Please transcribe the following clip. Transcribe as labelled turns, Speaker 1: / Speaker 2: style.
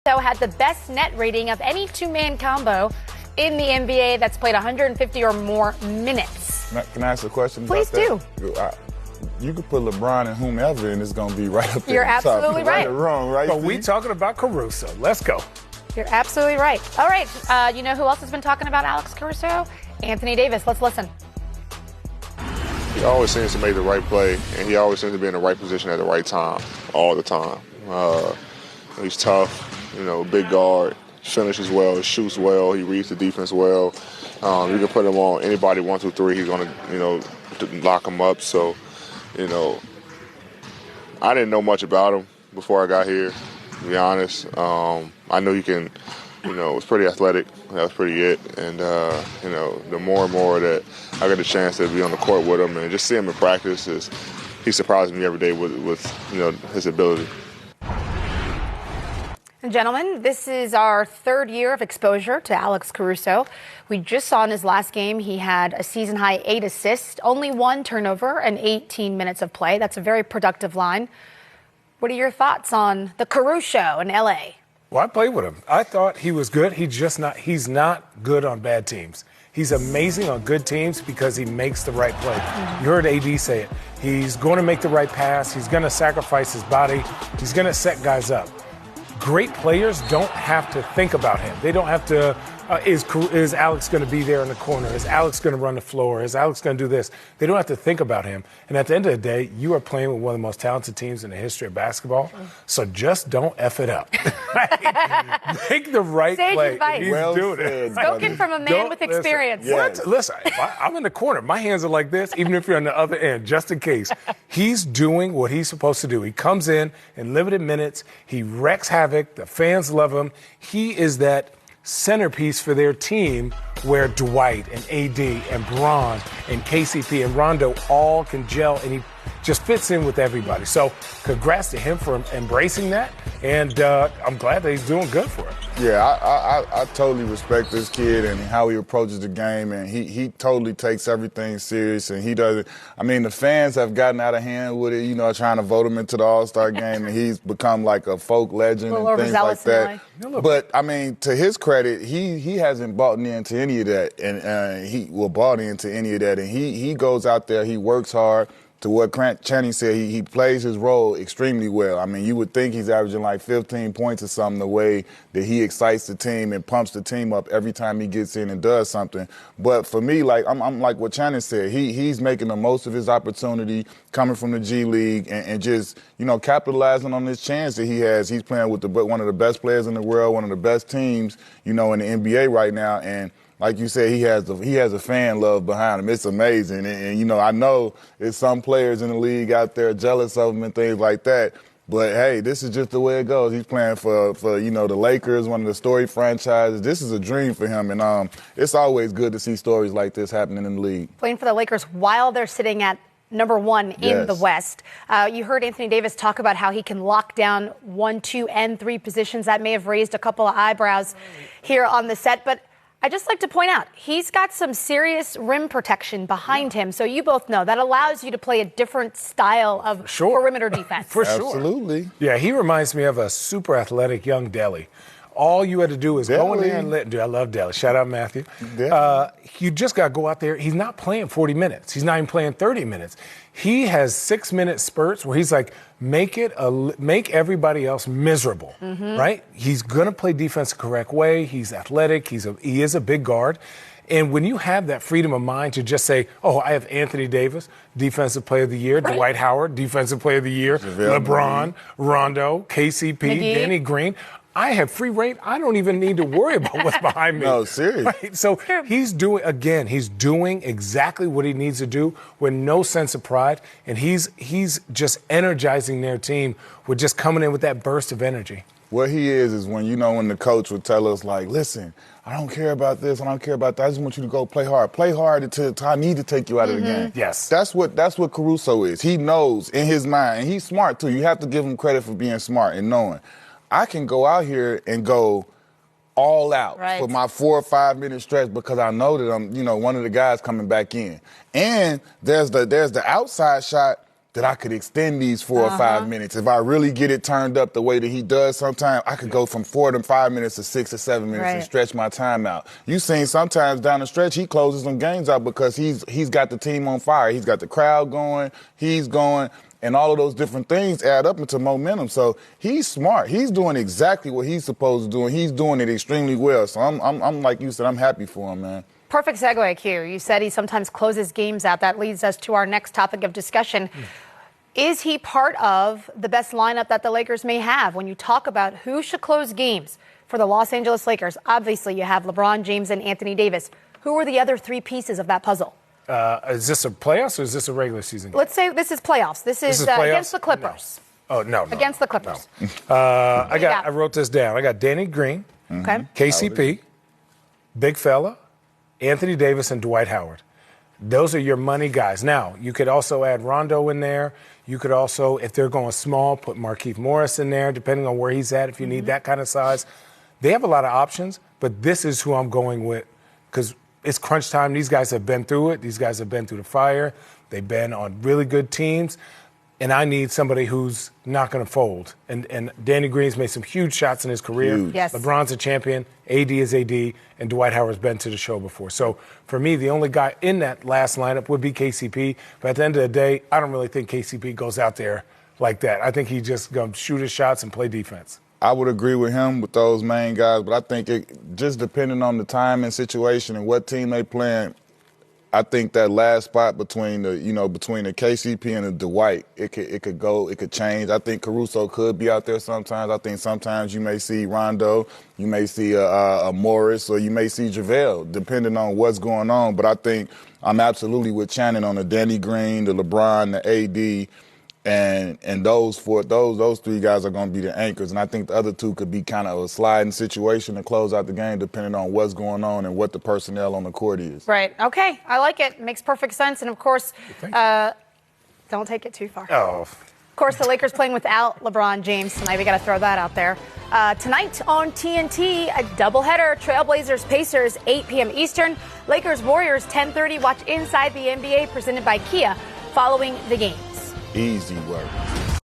Speaker 1: Had the best net rating of any two-man combo in the NBA that's played 150 or more minutes.
Speaker 2: Can I ask a question?
Speaker 1: Please do.
Speaker 2: You could put LeBron and whomever, and it's going to be right up there.
Speaker 1: You're absolutely right.
Speaker 2: Right or wrong, right?
Speaker 3: But we talking about Caruso. Let's go.
Speaker 1: You're absolutely right. All right. You know who else has been talking about Alex Caruso? Anthony Davis. Let's listen.
Speaker 4: He always seems to make the right play, and he always seems to be in the right position at the right time, all the time. He's tough, big guard, finishes well, shoots well, he reads the defense well. You can put him on anybody 1, 2, 3, he's going to, lock him up. So, I didn't know much about him before I got here, to be honest. I knew he can, was pretty athletic. That was pretty it. And, the more and more that I got a chance to be on the court with him and just see him in practice, he surprises me every day with his ability.
Speaker 1: And gentlemen, this is our third year of exposure to Alex Caruso. We just saw in his last game he had a season-high 8 assists, only 1 turnover, and 18 minutes of play. That's a very productive line. What are your thoughts on the Caruso in L.A.?
Speaker 3: Well, I played with him. I thought he was good. He's not good on bad teams. He's amazing on good teams because he makes the right play. Mm-hmm. You heard AD say it. He's going to make the right pass. He's going to sacrifice his body. He's going to set guys up. Great players don't have to think about him. They don't have to, is Alex going to be there in the corner? Is Alex going to run the floor? Is Alex going to do this? They don't have to think about him. And at the end of the day, you are playing with one of the most talented teams in the history of basketball. So just don't F it up. Make the right play.
Speaker 1: Advice.
Speaker 3: He's doing it.
Speaker 1: Spoken from a man with experience.
Speaker 3: Listen, I'm in the corner. My hands are like this, even if you're on the other end, just in case. He's doing what he's supposed to do. He comes in limited minutes. He wrecks havoc. The fans love him. He is that centerpiece for their team where Dwight and AD and Bron and KCP and Rondo all can gel, and he just fits in with everybody. So congrats to him for embracing that, and I'm glad that he's doing good for it.
Speaker 2: Yeah, I totally respect this kid and how he approaches the game, and he totally takes everything serious, and he does it. I mean, the fans have gotten out of hand with it, trying to vote him into the All-Star game, and he's become like a folk legend and things like that. But, I mean, to his credit, he hasn't bought into any of that, and he goes out there, he works hard. To what Channing said, he plays his role extremely well. I mean, you would think he's averaging like 15 points or something, the way that he excites the team and pumps the team up every time he gets in and does something. But for me, like I'm like what Channing said, he's making the most of his opportunity coming from the G League and just, capitalizing on this chance that he has. He's playing with one of the best players in the world, one of the best teams, in the NBA right now. And like you said, he has a fan love behind him. It's amazing. And I know there's some players in the league out there jealous of him and things like that. But, hey, this is just the way it goes. He's playing for the Lakers, one of the storied franchises. This is a dream for him. And it's always good to see stories like this happening in the league.
Speaker 1: Playing for the Lakers while they're sitting at number 1 in the West. You heard Anthony Davis talk about how he can lock down 1, 2, and 3 positions. That may have raised a couple of eyebrows here on the set. But I just like to point out, he's got some serious rim protection behind him. So you both know that allows you to play a different style of perimeter defense.
Speaker 3: For sure.
Speaker 2: Absolutely.
Speaker 3: Yeah, he reminds me of a super athletic young Deli. All you had to do is go in there and I love Deli. Shout out Matthew. You just got to go out there. He's not playing 40 minutes. He's not even playing 30 minutes. He has 6-minute spurts where he's like, make everybody else miserable, right? He's going to play defense the correct way. He's athletic. He is a big guard. And when you have that freedom of mind to just say, oh, I have Anthony Davis, Defensive Player of the Year, Dwight Howard, Defensive Player of the Year, LeBron, Rondo, KCP, Danny Green. I have free reign. I don't even need to worry about what's behind me.
Speaker 2: No, seriously.
Speaker 3: Right? So he's doing exactly what he needs to do with no sense of pride. And he's just energizing their team with just coming in with that burst of energy.
Speaker 2: What he is when, when the coach would tell us, like, listen, I don't care about this, I don't care about that. I just want you to go play hard. Play hard until I need to take you out of the game.
Speaker 3: Yes.
Speaker 2: That's what Caruso is. He knows in his mind, and he's smart, too. You have to give him credit for being smart and knowing. I can go out here and go all out for my 4 or 5 minute stretch because I know that I'm, one of the guys coming back in. And there's the outside shot that I could extend these 4 or 5 minutes. If I really get it turned up the way that he does sometimes, I could go from 4 to 5 minutes to 6 or 7 minutes and stretch my time out. You seen sometimes down the stretch, he closes some games out because he's got the team on fire. He's got the crowd going, he's going, and all of those different things add up into momentum. So he's smart. He's doing exactly what he's supposed to do, and he's doing it extremely well. So I'm like you said, I'm happy for him, man.
Speaker 1: Perfect segue, Q. You said he sometimes closes games out. That leads us to our next topic of discussion. Is he part of the best lineup that the Lakers may have? When you talk about who should close games for the Los Angeles Lakers, obviously you have LeBron James and Anthony Davis. Who are the other 3 pieces of that puzzle?
Speaker 3: Is this a playoffs or is this a regular season game?
Speaker 1: Let's say this is playoffs. This is playoffs? Against the Clippers.
Speaker 3: No. Oh, no.
Speaker 1: Against the Clippers.
Speaker 3: No. I wrote this down. I got Danny Green, KCP, big fella, Anthony Davis, and Dwight Howard. Those are your money guys. Now, you could also add Rondo in there. You could also, if they're going small, put Markieff Morris in there, depending on where he's at, if you need that kind of size. They have a lot of options, but this is who I'm going with because it's crunch time. These guys have been through it. These guys have been through the fire. They've been on really good teams. And I need somebody who's not going to fold. And Danny Green's made some huge shots in his career.
Speaker 2: Huge.
Speaker 1: Yes.
Speaker 3: LeBron's a champion. AD is AD. And Dwight Howard's been to the show before. So for me, the only guy in that last lineup would be KCP. But at the end of the day, I don't really think KCP goes out there like that. I think he just going to shoot his shots and play defense.
Speaker 2: I would agree with him with those main guys, but I think it just depending on the time and situation and what team they playing, I think that last spot between the KCP and the Dwight, it could change. I think Caruso could be out there sometimes. I think sometimes you may see Rondo, you may see a Morris, or you may see JaVale, depending on what's going on. But I think I'm absolutely with Shannon on the Danny Green, the LeBron, the AD. And those 3 guys are going to be the anchors. And I think the other 2 could be kind of a sliding situation to close out the game depending on what's going on and what the personnel on the court is.
Speaker 1: Right. Okay. I like it. Makes perfect sense. And, of course, don't take it too far.
Speaker 3: Oh.
Speaker 1: Of course, the Lakers playing without LeBron James tonight. We got to throw that out there. Tonight on TNT, a doubleheader. Trailblazers, Pacers, 8 p.m. Eastern. Lakers, Warriors, 10:30. Watch Inside the NBA presented by Kia following the games.
Speaker 2: Easy work.